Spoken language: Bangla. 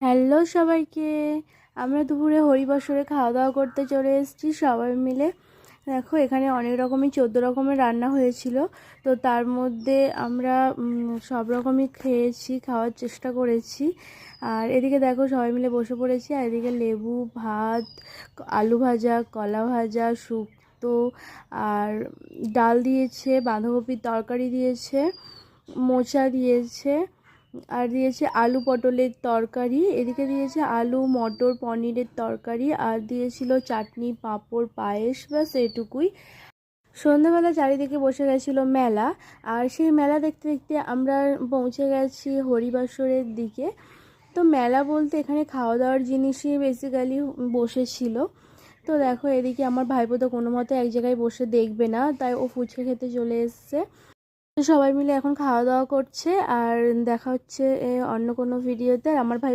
হ্যালো সবাইকে। আমরা দুপুরে হরিবাসরে খাওয়া দাওয়া করতে চলে এসেছি সবাই মিলে। দেখো এখানে অনেক রকমই 14 রকমের রান্না হয়েছিল। তো তার মধ্যে আমরা সব রকমই খেয়েছি, খাওয়ার চেষ্টা করেছি। আর এদিকে দেখো সবাই মিলে বসে পড়েছি, আর এদিকে লেবু, ভাত, আলু ভাজা, কলা ভাজা, শুক্তো, আর ডাল দিয়েছে, বাঁধাকপির তরকারি দিয়েছে, মোচা দিয়েছে, আর দিয়েছে আলু পটলের তরকারি, এদিকে দিয়েছে আলু মটর পনিরের তরকারি, আর দিয়েছিল চাটনি, পাঁপড়, পায়েস, ব্যাস এটুকুই। সন্ধ্যাবেলা চারিদিকে বসে গেছিলো মেলা, আর সেই মেলা দেখতে দেখতে আমরা পৌঁছে গেছি হরিবাসরের দিকে। তো মেলা বলতে এখানে খাওয়া দাওয়ার জিনিসই বেসিক্যালি বসেছিল। তো দেখো এদিকে আমার ভাইপো তো কোনো মতে এক জায়গায় বসে দেখবে না, তাই ও ফুচকা খেতে চলে এসছে। সবাই মিলে এখন খাওয়া দাওয়া করছে, আর দেখা হচ্ছে অন্য কোনো ভিডিওতে। আমার ভাই